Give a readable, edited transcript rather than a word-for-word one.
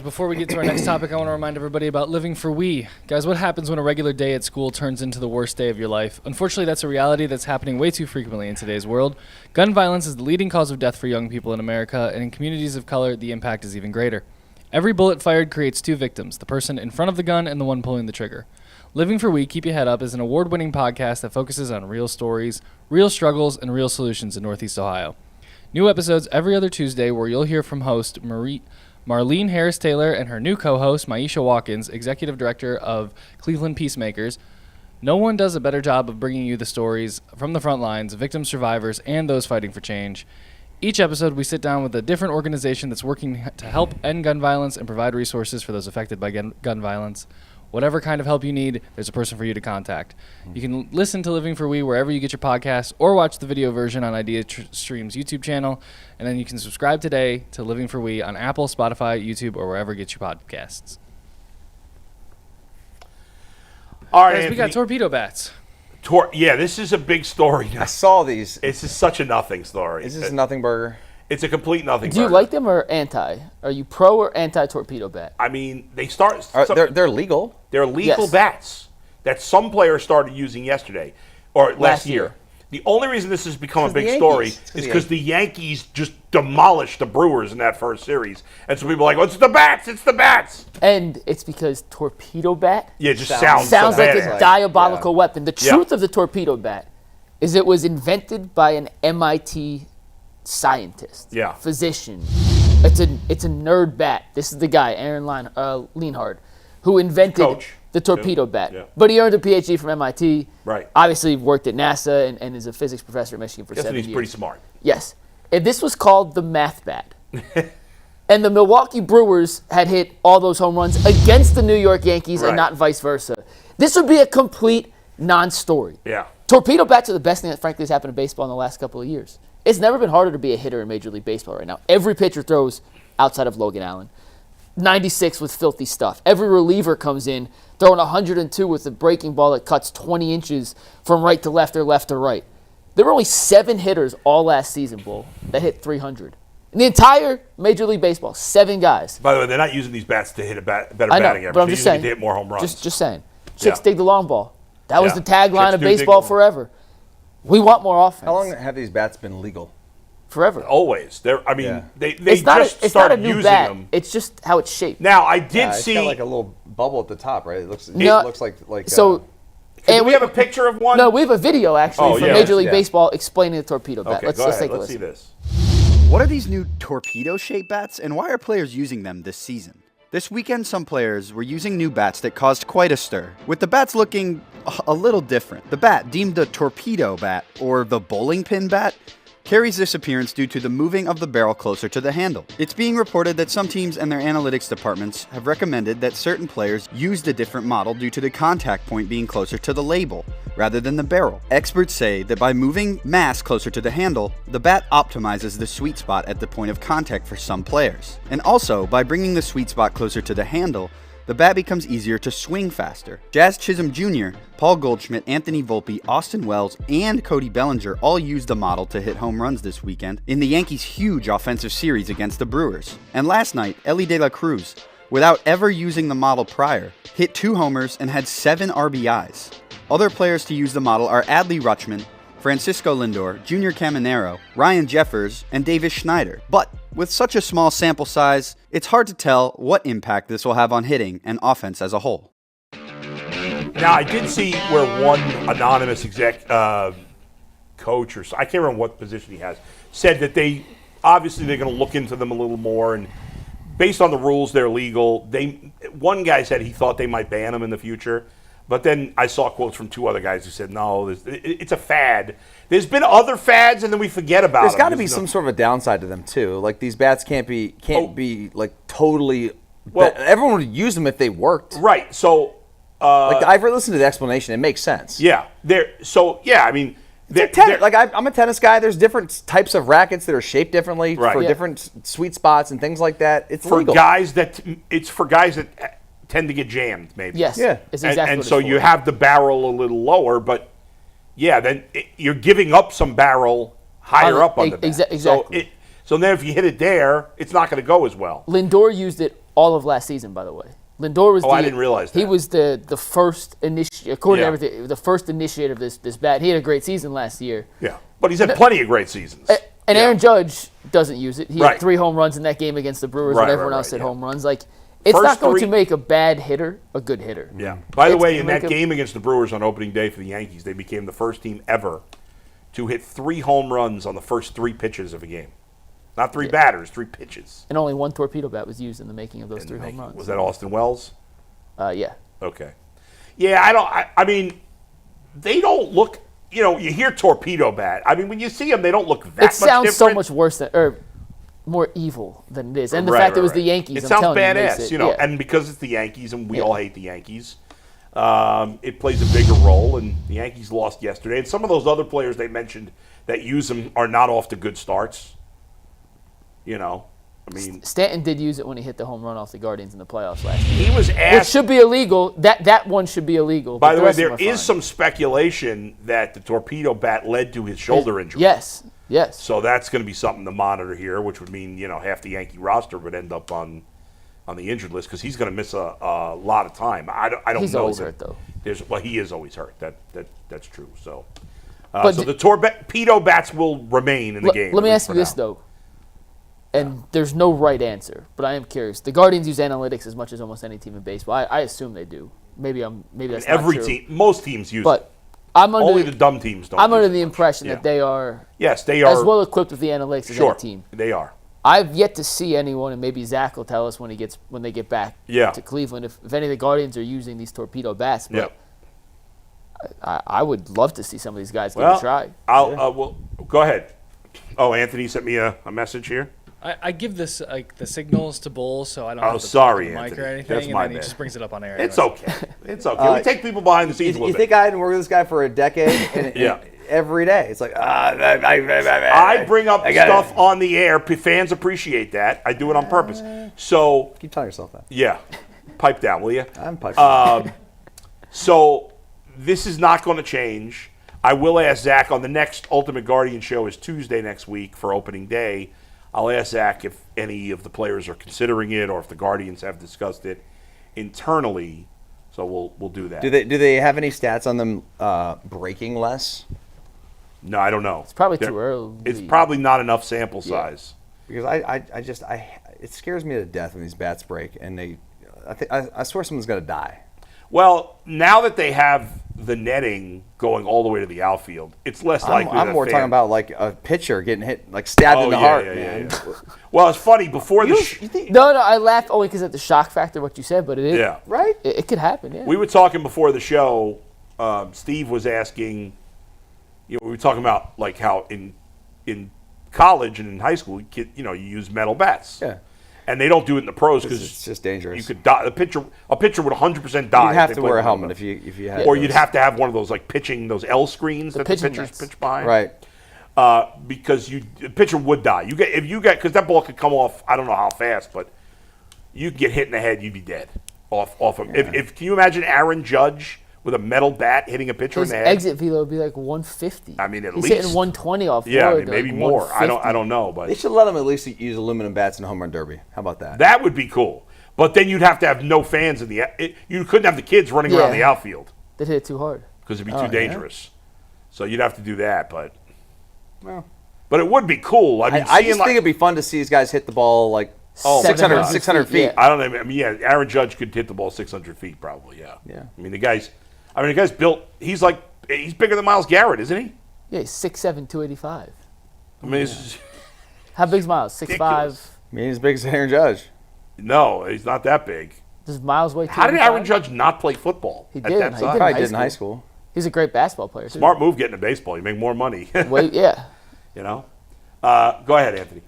Before we get to our next topic, I want to remind everybody about living for we. Guys, what happens when a regular day at school turns into the worst day of your life? Unfortunately, that's a reality that's happening way too frequently in today's world. Gun violence is the leading cause of death for young people in America, and in communities of color, the impact is even greater. Every bullet fired creates two victims, the person in front of the gun and the one pulling the trigger. Living for We, Keep Your Head Up is an award-winning podcast that focuses on real stories, real struggles, and real solutions in Northeast Ohio. New episodes every other Tuesday where you'll hear from host Marlene Harris-Taylor and her new co-host, Maisha Watkins, Executive Director of Cleveland Peacemakers. No one does a better job of bringing you the stories from the front lines, victims, survivors, and those fighting for change. Each episode, we sit down with a different organization that's working to help end gun violence and provide resources for those affected by gun violence. Whatever kind of help you need, there's a person for you to contact. You can listen to Living for We wherever you get your podcasts or watch the video version on Idea Stream's YouTube channel. And then you can subscribe today to Living for We on Apple, Spotify, YouTube, or wherever you get your podcasts. All right, Guys, Anthony. we got torpedo bats. Yeah, this is a big story. I saw these. This is such a nothing story. Is this a nothing burger? It's a complete nothing. Do you burger. like them or anti? Are you pro or anti torpedo bat? I mean, they start. They're legal. They're legal Yes. bats that some players started using yesterday or last year. The only reason this has become a big story is because the Yankees just demolished the Brewers in that first series, and so people are like, "Oh, it's the bats! It's the bats!" And it's because torpedo bat Yeah, it just sounds like badass. a diabolical weapon. The Yeah. truth of the torpedo bat is it was invented by an MIT scientist, physician. It's a nerd bat. This is the guy, Aaron Lienhard, who invented the torpedo bat. Yeah. But he earned a PhD from MIT. Right. Obviously worked at NASA and is a physics professor at Michigan for 7 years. He's pretty smart. Yes. If this was called the math bat, and the Milwaukee Brewers had hit all those home runs against the New York Yankees and not vice versa, this would be a complete non-story. Yeah. Torpedo bats are the best thing that frankly has happened to baseball in the last couple of years. It's never been harder to be a hitter in Major League Baseball right now. Every pitcher throws outside of Logan Allen. 96 with filthy stuff. Every reliever comes in throwing 102 with a breaking ball that cuts 20 inches from right to left or left to right. There were only 7 hitters all last season, Bull, that hit 300. In the entire Major League Baseball, 7 guys. By the way, they're not using these bats to hit a better I know, batting average. but I'm They're just using saying. it to hit more home runs. Just saying. Chicks dig the long ball. That was the tagline Chicks of do dig baseball the- forever. We want more offense. How long have these bats been legal? Forever. Always. They It's not just it's not a started new using bat. them. It's just how it's shaped. Now, I did It's see. got like a little bubble at the top, right? It looks like. So. Do we have a picture of one? No, we have a video actually from Major League Yeah. Baseball explaining the torpedo bat. Okay, Let's take a Let's listen. see this. What are these new torpedo-shaped bats, and why are players using them this season? This weekend, some players were using new bats that caused quite a stir, with the bats looking a little different. The bat, deemed the torpedo bat, or the bowling pin bat, carries this appearance due to the moving of the barrel closer to the handle. It's being reported that some teams and their analytics departments have recommended that certain players use the different model due to the contact point being closer to the label rather than the barrel. Experts say that by moving mass closer to the handle, the bat optimizes the sweet spot at the point of contact for some players. And also, by bringing the sweet spot closer to the handle, the bat becomes easier to swing faster. Jazz Chisholm Jr., Paul Goldschmidt, Anthony Volpe, Austin Wells, and Cody Bellinger all used the model to hit home runs this weekend in the Yankees' huge offensive series against the Brewers. And last night, Elly De La Cruz, without ever using the model prior, hit 2 homers and had 7 RBIs. Other players to use the model are Adley Rutschman, Francisco Lindor, Junior Caminero, Ryan Jeffers, and Davis Schneider. But with such a small sample size, it's hard to tell what impact this will have on hitting and offense as a whole. Now, I did see where one anonymous coach, or I can't remember what position he has, said that they're going to look into them a little more, and based on the rules, they're legal. One guy said he thought they might ban them in the future. But then I saw quotes from 2 other guys who said, no, it's a fad. There's been other fads, and then we forget about them. There's got to be some sort of a downside to them, too. Like, these bats can't be like, totally... Well, everyone would use them if they worked. Right, so... I've listened to the explanation. It makes sense. Yeah. I mean... I'm a tennis guy. There's different types of rackets that are shaped differently for different sweet spots and things like that. It's legal. It's for guys that tend to get jammed, maybe. Yes. Yeah. It's exactly and what so it's for. you have the barrel a little lower, but then you're giving up some barrel higher up on the bat. Exactly. So then if you hit it there, it's not going to go as well. Lindor used it all of last season, by the way. Lindor was I didn't realize that. He was the first according Yeah. to everything, the first initiator of this bat. He had a great season last year. Yeah, but he's had plenty of great seasons. And Aaron Judge doesn't use it. He Right. had 3 home runs in that game against the Brewers Right, when everyone right, else right, hit yeah. home runs. Like, it's First not going to 3 make a bad hitter a good hitter. Yeah. By the It's way, gonna in make that him- game against the Brewers on opening day for the Yankees, they became the first team ever to hit 3 home runs on the first 3 pitches of a game. Not 3 batters, 3 pitches. And only 1 torpedo bat was used in the making of those 3 home runs. Was that Austin Wells? Yeah. Okay. Yeah, I mean, they don't look. You hear torpedo bat. I mean, when you see them, they don't look that much It sounds so different. much worse or more evil than it is. And the Right, fact it was right, the right. Yankees, It I'm sounds telling you, makes badass, it, and because it's the Yankees and we Yeah. all hate the Yankees, it plays a bigger role. And the Yankees lost yesterday. And some of those other players they mentioned that use them are not off to good starts. I mean, Stanton did use it when he hit the home run off the Guardians in the playoffs last year. he was Which asked. should be illegal. That one should be illegal. By but the way, rest of there them are is fine. some speculation that the torpedo bat led to his shoulder injury. Yes. So that's going to be something to monitor here, which would mean half the Yankee roster would end up on the injured list because he's going to miss a lot of time. I don't He's know. always that hurt, though. He is always hurt. That's true. So, But the torpedo bats will remain in the game. Let me at ask least you this, for now. though. And there's no right answer, but I am curious. The Guardians use analytics as much as almost any team in baseball. I assume they do. Maybe that's not Every true. team, most teams use it. But I'm under Only the dumb teams don't. I'm use under it the much. impression Yeah. that they are Yes, they are as well equipped with the analytics as Sure, any team. they are. I've yet to see anyone, and maybe Zach will tell us when they get back Yeah. to Cleveland, if any of the Guardians are using these torpedo bats. But Yeah. I would love to see some of these guys give it a try. Well, go ahead. Oh, Anthony sent me a message here. I give this the signals to Bull, so I don't Oh, have to sorry, plug the mic Anthony. or anything, That's and my then he bad. just brings it up on air. It's anyway. okay. It's okay. We take people behind the scenes a You little think bit. I hadn't worked with this guy for a decade? And Yeah. Every day. It's like, I bring up stuff on the air. Fans appreciate that. I do it on purpose. So, Keep telling yourself that. yeah. Pipe down, will you? I'm piping. So, this is not going to change. I will ask Zach on the next Ultimate Guardian show is Tuesday next week for opening day. I'll ask Zach if any of the players are considering it or if the Guardians have discussed it internally. So we'll do that. Do they have any stats on them breaking less? No, I don't know. It's probably too early. It's probably not enough sample size. Because it scares me to death when these bats break, and I swear someone's gonna die. Well, now that they have the netting going all the way to the outfield, it's less likely. I'm that more fan- talking about like a pitcher getting hit, like stabbed in the heart, man. Yeah. Well, it's funny before the No, I laughed only because of the shock factor, what you said, but it is. Yeah. Right? It could happen, yeah. We were talking before the show. Steve was asking. We were talking about like how in college and in high school, you use metal bats. Yeah. And they don't do it in the pros It's because just dangerous. you could die. A pitcher would 100% die. You'd if have they to played wear a with helmet metal. if you had. Or those. you'd have to have one of those like those L screens that the pitching pitchers nets. pitch behind. Right. Because the pitcher would die. Because that ball could come off. I don't know how fast, but you could get hit in the head, you'd be dead off of. If can you imagine Aaron Judge with a metal bat hitting a pitcher His in the head? exit velo would be like 150. I mean, at He's least. hitting 120 off. Yeah, Lloyd, maybe like more. I 150. don't know, but They should let them at least use aluminum bats in a home run derby. How about that? that would be cool. But then you'd have to have no fans in you couldn't have the kids running around the outfield They'd hit it too hard. because it'd be too dangerous. So you'd have to do that, but Well, it would be cool. I mean, I seeing just think it'd be fun to see these guys hit the ball like 600 feet. Yeah. I don't know. I mean, yeah, Aaron Judge could hit the ball 600 feet probably. Yeah. Yeah. I mean, the guy's built. He's bigger than Myles Garrett, isn't he? Yeah, he's 6'7", 285. I mean, it's How big's Miles? 6'5". Ridiculous. I mean, he's as big as Aaron Judge. no, he's not that big. Does Miles weigh 285? How did Aaron Judge not play football He at did. that He size? did. Probably high did in high school. school. He's a great basketball player, too. Smart move getting to baseball. You make more money. Yeah. Go ahead, Anthony.